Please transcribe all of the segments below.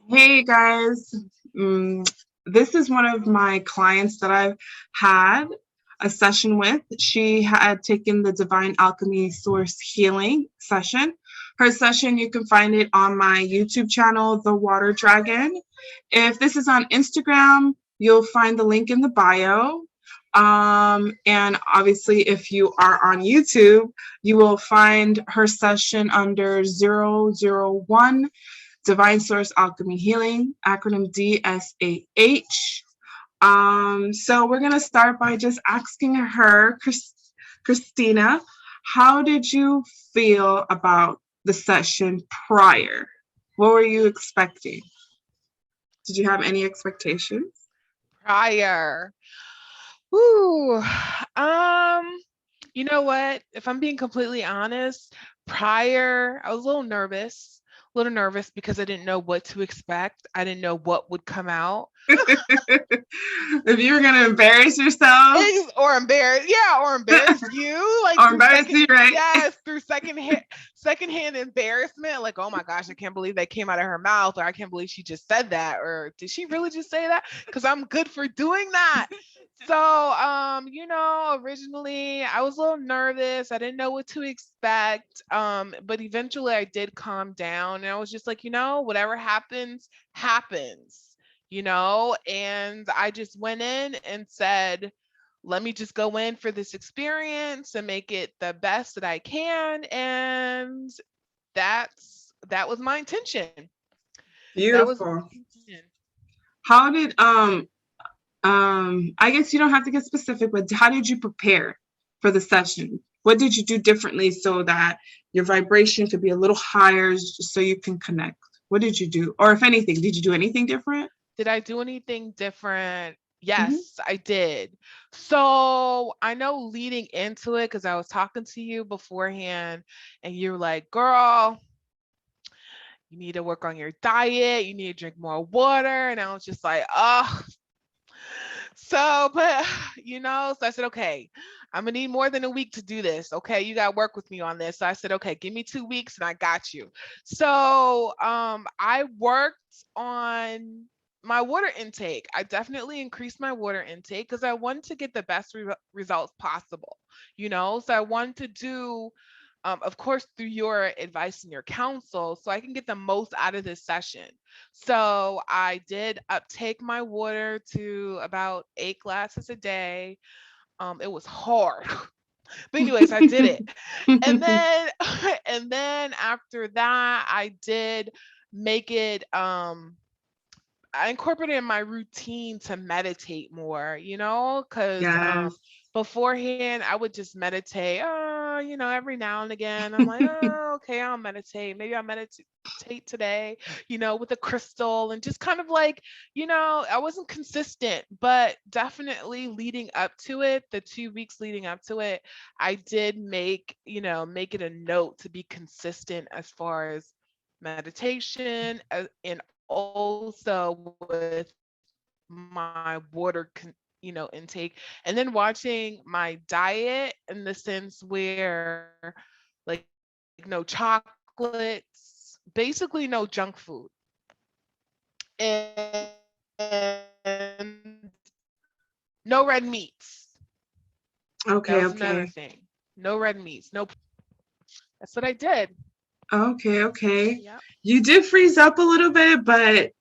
Hey guys, this is one of my clients that I've had a session with. She had taken the Divine Alchemy Source Healing session. Her session, you can find it on my YouTube channel, The Water Dragon. If this is on Instagram, you'll find the link in the bio. And obviously, if you are on YouTube, you will find her session under 001 Divine Source Alchemy Healing, acronym D.A.S.H. So we're going to start by just asking her, Christina, how did you feel about the session prior? What were you expecting? Did you have any expectations? Prior. Ooh. You know what? If I'm being completely honest, prior, I was a little nervous because I didn't know what to expect. I didn't know what would come out. If you were gonna embarrass yourself, or embarrass you, like or embarrass you, right? Yes, through secondhand embarrassment. Like, oh my gosh, I can't believe that came out of her mouth, or I can't believe she just said that, or did she really just say that? Because I'm good for doing that. So, originally I was a little nervous. I didn't know what to expect. But eventually I did calm down, and I was just like, whatever happens, happens, and I just went in and said, let me just go in for this experience and make it the best that I can. And that was my intention. Beautiful. How did I guess you don't have to get specific, but how did you prepare for the session? What did you do differently so that your vibration could be a little higher so you can connect? What did you do? Or if anything, did you do anything different? Did I do anything different? Yes, I did. So I know leading into it, because I was talking to you beforehand and you're like, girl, you need to work on your diet. You need to drink more water. And I was just like, oh. So, but, so I said, okay, I'm going to need more than a week to do this. Okay. You got to work with me on this. So I said, okay, give me 2 weeks and I got you. So I worked on my water intake. I definitely increased my water intake because I wanted to get the best results possible, So I wanted to do, of course, through your advice and your counsel, so I can get the most out of this session. So I did uptake my water to about 8 glasses a day. It was hard. But anyways, I did it. And then and then after that, I did make it I incorporated in my routine to meditate more, because beforehand I would just meditate, every now and again. I'm like, oh, okay, I'll meditate. Maybe I'll meditate today, with a crystal, and just kind of like, I wasn't consistent, but definitely leading up to it, the 2 weeks leading up to it, I did make it a note to be consistent as far as meditation, and also with my water intake, and then watching my diet in the sense where, like, no chocolates, basically no junk food, and no red meats. Okay, that was another thing. No red meats. That's what I did. Okay. Yep. You did freeze up a little bit, but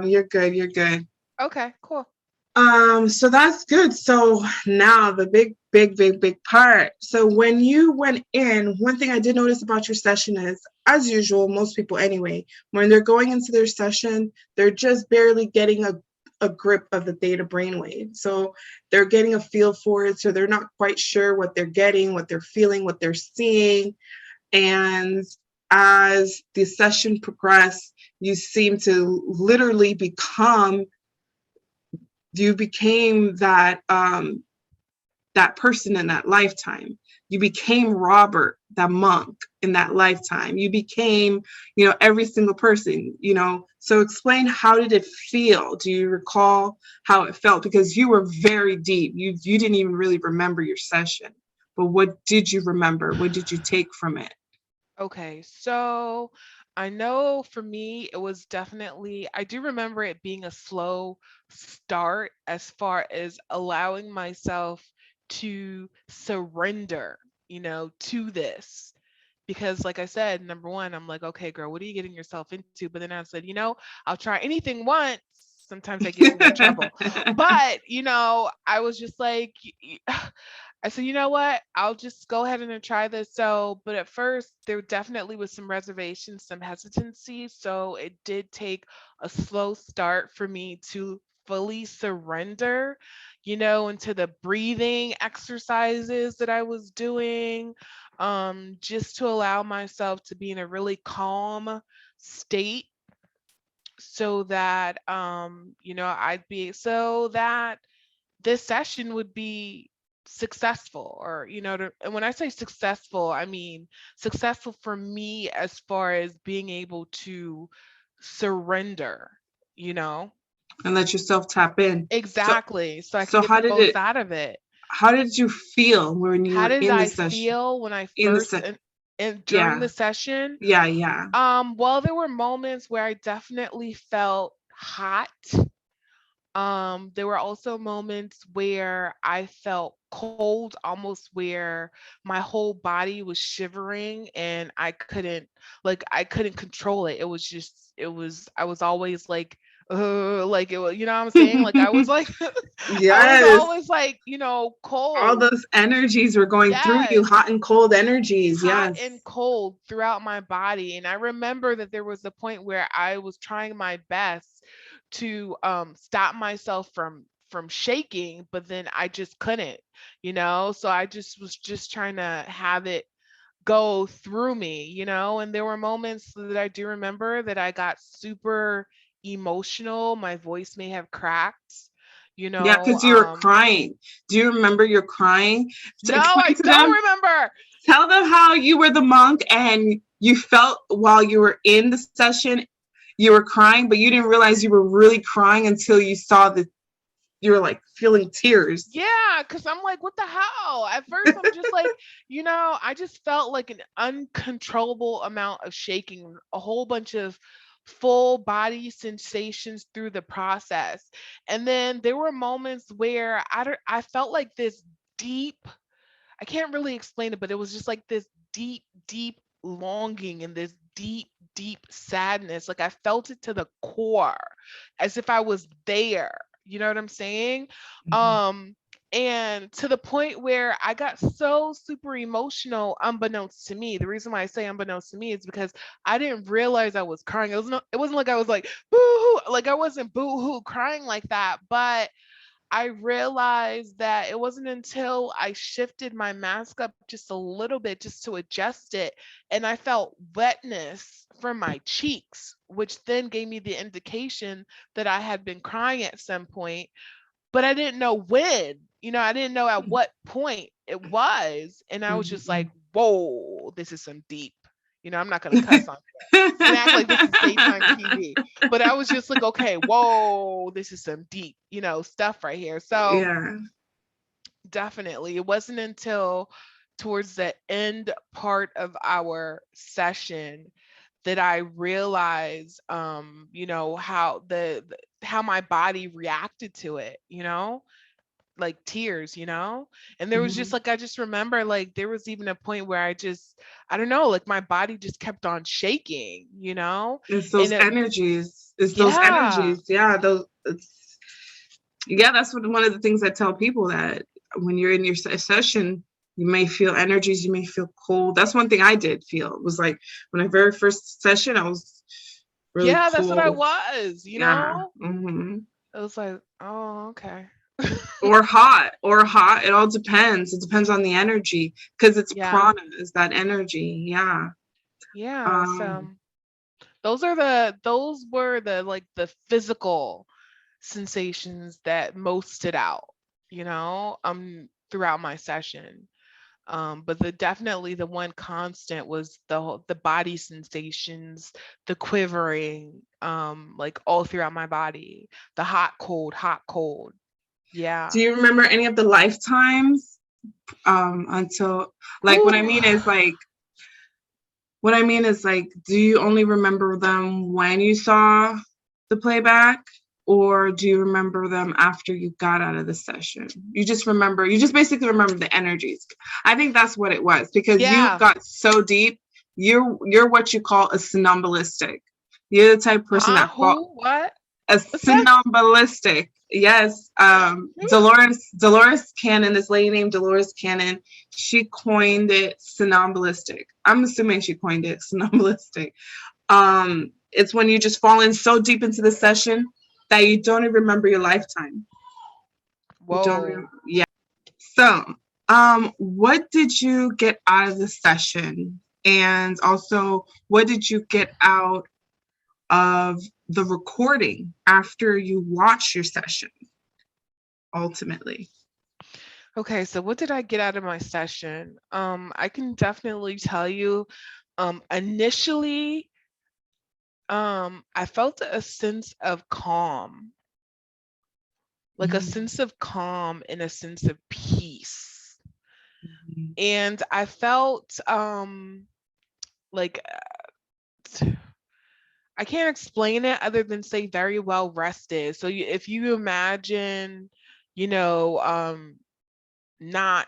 you're good. Okay, cool. So that's good. So now the big part. So when you went in, one thing I did notice about your session is, as usual, most people anyway, when they're going into their session, they're just barely getting a grip of the theta brainwave. So they're getting a feel for it. So they're not quite sure what they're getting, what they're feeling, what they're seeing. And as the session progressed, you seem to literally became that that person in that lifetime. You became Robert, the monk, in that lifetime. You became, every single person, So explain, how did it feel? Do you recall how it felt? Because you were very deep. You didn't even really remember your session. But what did you remember? What did you take from it? Okay, so I know for me, it was definitely, I do remember it being a slow start as far as allowing myself to surrender, to this. Because, like I said, number one, I'm like, okay, girl, what are you getting yourself into? But then I said, I'll try anything once. Sometimes that gets me in trouble. But, I was just like, I said, you know what? I'll just go ahead and try this. So, but at first, there definitely was some reservations, some hesitancy. So, it did take a slow start for me to fully surrender, into the breathing exercises that I was doing, just to allow myself to be in a really calm state so that, so that this session would be successful, or and when I say successful, I mean successful for me as far as being able to surrender, you know And let yourself tap in. So, exactly, so I can so get the most out of it. how did you feel when you How were did in the I session? feel when I In the first se and during Yeah, the session? yeah, yeah. Well, there were moments where I definitely felt hot. There were also moments where I felt cold, almost where my whole body was shivering and I couldn't control it. It was just, I was always like it was, you know what I'm saying? Like I was like, I was Yes. always like, All cold. those energies were going through you, Yes, hot and cold energies. hot and Yes. cold throughout my body. And I remember that there was a point where I was trying my best to stop myself from shaking, but then I just couldn't, so I just was just trying to have it go through me, and there were moments that I do remember that I got super emotional. My voice may have cracked, you Yeah, know because you were um crying. Do you remember your crying? To no, I explain to don't them, remember. tell them how you were the monk and you felt while you were in the session, you were crying, but you didn't realize you were really crying until you saw the, you were like feeling tears. Yeah, because I'm like, what the hell? At first, I'm just like, I just felt like an uncontrollable amount of shaking, a whole bunch of full body sensations through the process. And then there were moments where I felt like this deep, I can't really explain it, but it was just like this deep, deep longing and this deep, deep sadness. Like I felt it to the core, as if I was there. You know what I'm saying? Mhm. Um, and to the point where I got so super emotional, unbeknownst to me. The reason why I say unbeknownst to me is because I didn't realize I was crying. It wasn't like I was like boo hoo, like I wasn't boo hoo crying like that, but I realized that it wasn't until I shifted my mask up just a little bit just to adjust it, and I felt wetness from my cheeks, which then gave me the indication that I had been crying at some point, but I didn't know when. I didn't know at what point it was. And I was just like, Mhm. whoa, this is some deep. I'm not going to cuss on and act like this is daytime TV. But I was just like, okay, whoa, this is some deep, stuff right here. So Yeah. definitely, it wasn't until towards the end part of our session that I realized, how how my body reacted to it, like tears, and there was just Mhm. like, I just remember like there was even a point where I don't know, like my body just kept on shaking, It's and those energies. It's those yeah, energies. Yeah, those. Yeah, that's one of the things I tell people, that when you're in your session, you may feel energies, you may feel cold. That's one thing I did feel. It was like when I very first session, I was really yeah, that's what I cold. was, Yeah. Hmm. it was like, oh, okay. Or hot, or hot. It all depends. It depends on the energy, because it's Yeah, prana, is that energy. Yeah. yeah, so Um, those were the like the physical sensations that most stood out, throughout my session. But definitely the one constant was the body sensations, the quivering, like all throughout my body, the hot, cold, hot, cold. do Yeah. you remember any of the lifetimes? Until, like, what I Whew. mean is, like, What I mean is, like, do you only remember them when you saw the playback, or do you remember them after you got out of the session? You just basically remember the energies. I think that's what it was, because you Yeah. got so deep. You're what you call a somnambulistic. You're the type of person Huh? that Who? What? a What's that? somnambulistic. Yes. Dolores Cannon, this lady named Dolores Cannon, she coined it somnambulistic. I'm assuming she coined it somnambulistic. It's when you just fall in so deep into the session that you don't even remember your lifetime. You don't Whoa. remember. Yeah. So, what did you get out of the session? And also, what did you get out of the recording after you watch your session, ultimately? Okay, so what did I get out of my session? I can definitely tell you, initially, I felt a sense of calm, like a sense of calm and a sense of peace. Mhm. And I felt like I can't explain it other than say very well rested. So if you imagine, you know, not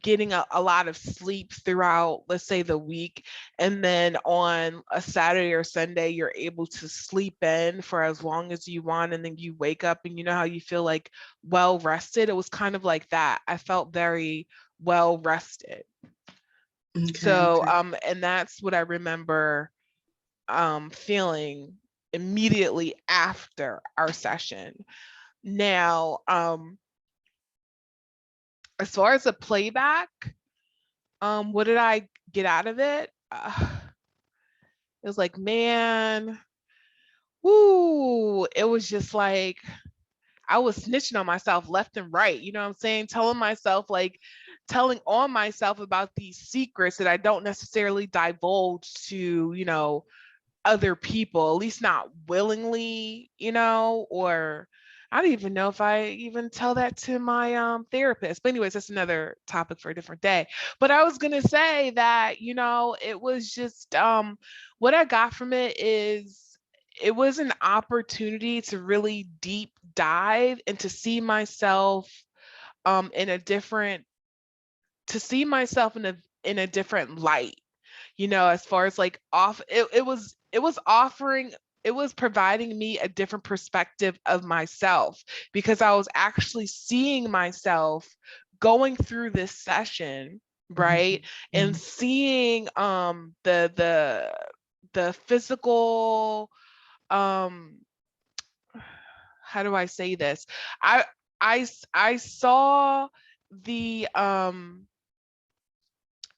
getting a lot of sleep throughout, let's say, the week, and then on a Saturday or Sunday you're able to sleep in for as long as you want, and then you wake up and you know how you feel like well rested. It was kind of like that. I felt very well rested. Okay, So okay. and that's what I remember feeling immediately after our session. Now, as far as the playback, what did I get out of it? It was like, man, whoo, it was just like I was snitching on myself left and right. You know what I'm saying? Telling on myself about these secrets that I don't necessarily divulge to, other people, at least not willingly, or I don't even know if I even tell that to my therapist. But anyways, that's another topic for a different day. But I was gonna say that, it was just what I got from it is it was an opportunity to really deep dive and to see myself in a different to see myself in a different light, as far as like it was providing me a different perspective of myself, because I was actually seeing myself going through this session, right? And Mhm. seeing the physical, um how do I say this? I I saw the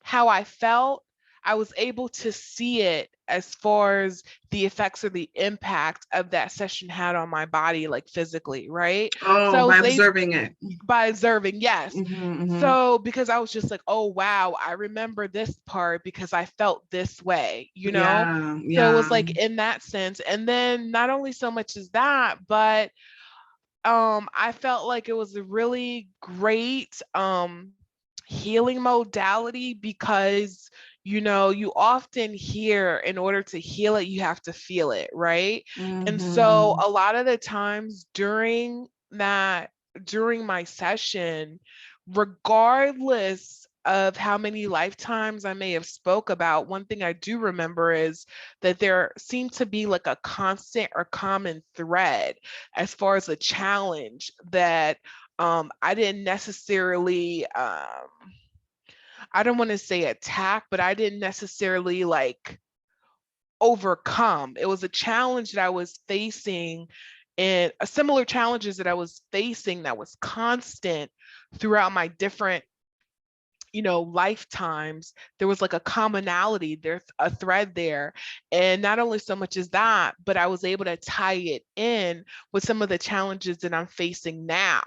how I felt. I was able to see it as far as the effects or the impact of that session had on my body, like physically, right? So Oh, I by was able, observing it. by observing, yes. Mm-hmm. So because I was just like, oh wow, I remember this part because I felt this way, you know? Yeah, So it was yeah. like in that sense. And then not only so much as that, but I felt like it was a really great healing modality, because you often hear in order to heal it you have to feel it, right? And so Mm-hmm. a lot of the times during my session, regardless of how many lifetimes I may have spoke about, one thing I do remember is that there seemed to be like a constant or common thread as far as a challenge that I didn't necessarily I don't want to say attack, but I didn't necessarily like overcome. It was a challenge that I was facing, and a similar challenges that I was facing that was constant throughout my different lifetimes. There was like a commonality, there's a thread there. And not only so much as that, but I was able to tie it in with some of the challenges that I'm facing now.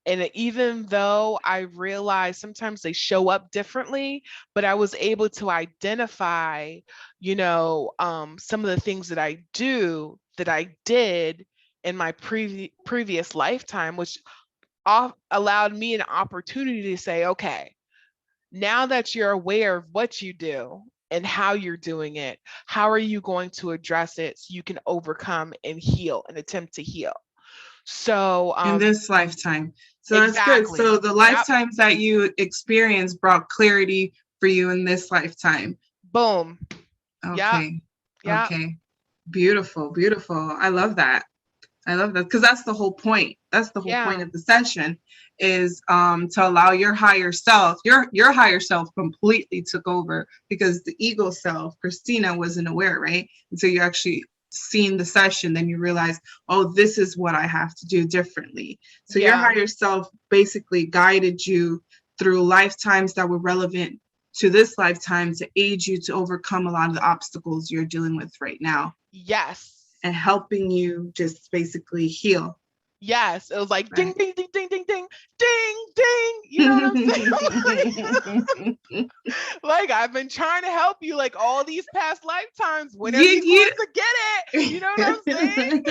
And even though I realize sometimes they show up differently, but I was able to identify, some of the things that I did in my previous lifetime, which allowed me an opportunity to say, okay, now that you're aware of what you do, and how you're doing it. How are you going to address it so you can overcome and heal and attempt to heal? So in this lifetime. So that's good. So exactly. the Yep. lifetimes that you experienced brought clarity for you in this lifetime. Boom. Yep. Okay. Yep. Okay. Beautiful. Beautiful. I love that. I love that because that's the whole point. That's the whole point Yeah. of the session is to allow your higher self, your higher self completely took over because the ego self, Christina, wasn't aware, right? And so you actually seen the session, then you realize, oh, this is what I have to do differently. So your Yeah. higher self basically guided you through lifetimes that were relevant to this lifetime to aid you to overcome a lot of the obstacles you're dealing with right now Yes. and helping you just basically heal. Yes. It was like ding, Right. ding, ding, ding, ding, ding, ding, ding. You know what I'm saying? Like I've been trying to help you like all these past lifetimes. When are you you, going to get it? You know what I'm saying?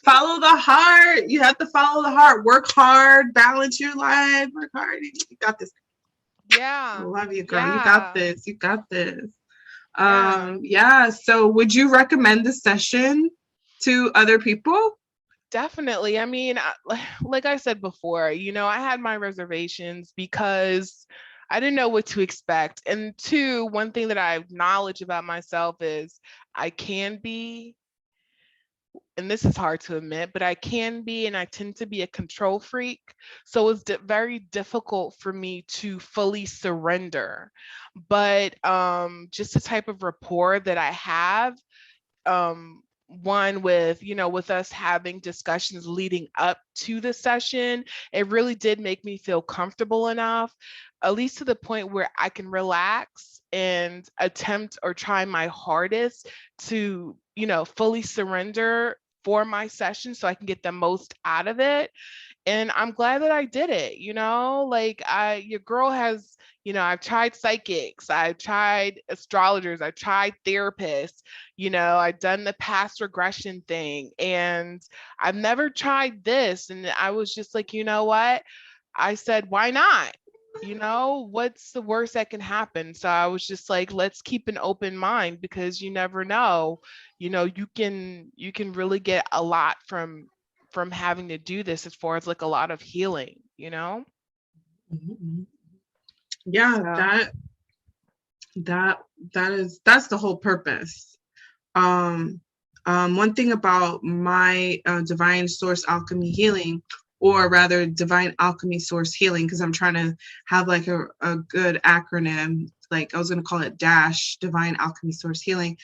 follow the heart. You have to follow the heart. Work hard, balance your life, work hard. You got this. I Yeah. love you, girl. You got Yeah. this. You got this. Yeah. Yeah. So would you recommend the session to other people? Definitely. I mean, like I said before, I had my reservations because I didn't know what to expect. And two, one thing that I acknowledge about myself is I can be, and this is hard to admit, but I can be, and I tend to be a control freak. So it's very difficult for me to fully surrender. But just the type of rapport that I have, one with with us having discussions leading up to the session, it really did make me feel comfortable enough, at least to the point where I can relax and attempt or try my hardest to fully surrender for my session so I can get the most out of it. And I'm glad that I did it. Like your girl has, I've tried psychics, I've tried astrologers, I've tried therapists, I've done the past regression thing, and I've never tried this. And I was just like, you know what? I said, why not? What's the worst that can happen? So I was just like, let's keep an open mind because you never know. You can really get a lot from having to do this as far as like a lot of healing. Mm-hmm. Yeah, So that's the whole purpose. Um, one thing about my divine source alchemy healing, or rather divine alchemy source healing, because I'm trying to have like a good acronym, like I was going to call it DASH, divine alchemy source healing.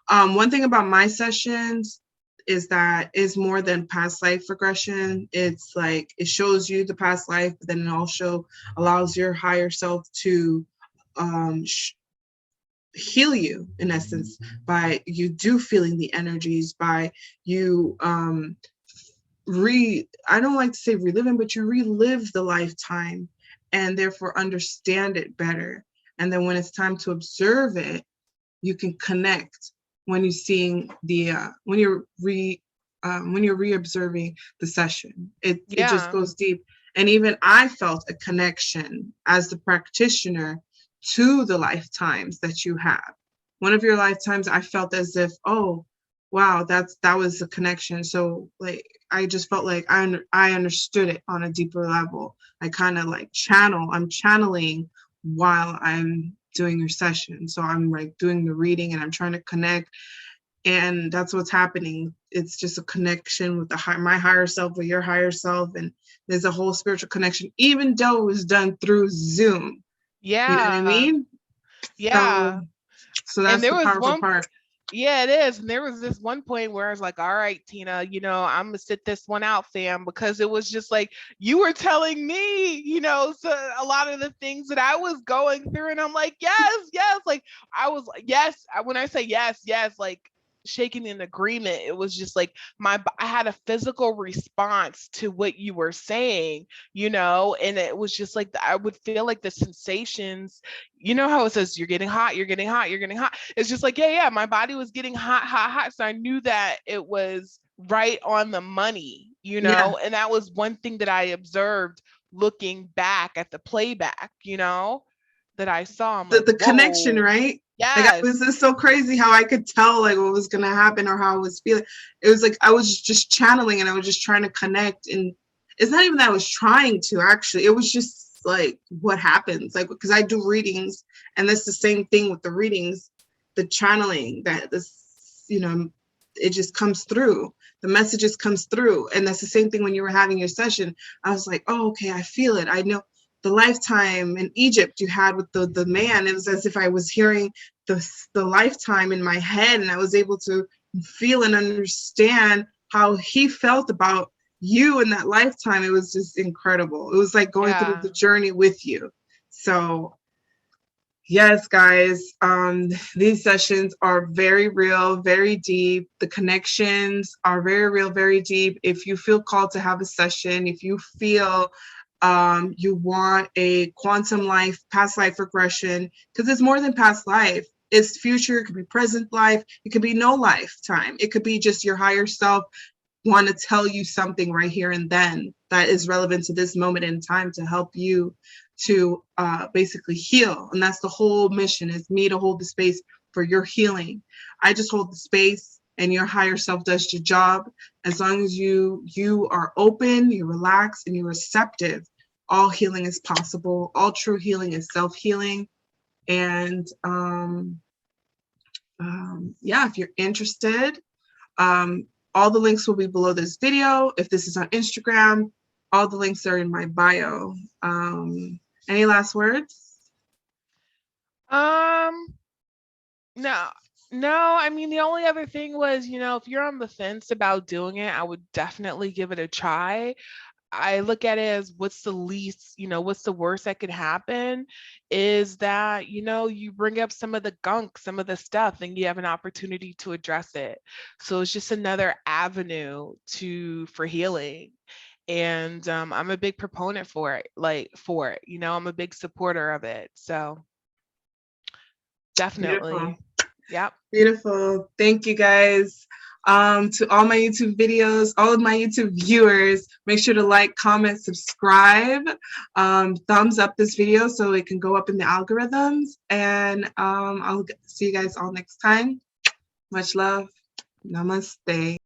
One thing about my sessions is that it's more than past life regression. It's like it shows you the past life, but then it also allows your higher self to um, heal you in essence by you do feeling the energies, by you I don't like to say reliving, but you relive the lifetime and therefore understand it better. And then when it's time to observe it, you can connect when you're seeing the when you're re-observing the session. It just yeah. goes deep. And even I felt a connection as the practitioner to the lifetimes that you have. One of your lifetimes, I felt as if, oh, wow, that was a connection. So like I just felt like I understood it on a deeper level. I kind of like I'm channeling while I'm doing your session. So I'm like doing the reading and I'm trying to connect, and that's what's happening. It's just a connection with my higher self with your higher self, and there's a whole spiritual connection, even though it was done through Zoom. You know what I Yeah. mean? Yeah. So so And that's there the was powerful one part. Yeah, it is. And there was this one point where I was like, all right, Tina, I'm gonna sit this one out, fam, because it was just like you were telling me, so a lot of the things that I was going through. And I'm like, yes, yes. Like I was like, yes. When I say yes, yes, like shaking in agreement, it was just like I had a physical response to what you were saying, and it was just like I would feel like the sensations, how it says you're getting hot, you're getting hot, you're getting hot. It's just like, yeah, my body was getting hot, hot, hot. So I knew that it was right on the money, Yeah. and that was one thing that I observed looking back at the playback, that I saw. I'm like, The connection, whoa. right? Like, it was Yes. just so crazy how I could tell like what was gonna happen or how I was feeling. It was like I was just channeling and I was just trying to connect. And it's not even that I was trying to actually. It was just like what happens. Like, because I do readings, and that's the same thing with the readings, the channeling that this, it just comes through. The messages comes through, and that's the same thing when you were having your session. I was like, oh, okay, I feel it. I know the lifetime in Egypt you had with the man. It was as if I was hearing the lifetime in my head, and I was able to feel and understand how he felt about you in that lifetime. It was just incredible. It was like going through Yeah. the journey with you. So yes, guys, these sessions are very real, very deep. The connections are very real, very deep. If you feel called to have a session, if you feel you want a quantum life, past life regression, because it's more than past life. It's future, it could be present life, it could be no lifetime. It could be just your higher self want to tell you something right here and then that is relevant to this moment in time to help you to basically heal. And that's the whole mission, is me to hold the space for your healing. I just hold the space and your higher self does your job. As long as you are open, you relax, and you're receptive, all healing is possible. All true healing is self-healing. And yeah, if you're interested, um, all the links will be below this video. If this is on Instagram, all the links are in my bio. Any last words? Um, no. No, I mean the only other thing was, if you're on the fence about doing it, I would definitely give it a try. I look at it as what's the least, what's the worst that could happen is that, you bring up some of the gunk, some of the stuff, and you have an opportunity to address it. So it's just another avenue for healing. And I'm a big proponent for it, I'm a big supporter of it. So Beautiful. definitely. Yep. Beautiful. Thank you guys. To all my YouTube videos, all of my YouTube viewers, make sure to like, comment, subscribe, thumbs up this video so it can go up in the algorithms. And I'll see you guys all next time. Much love. Namaste.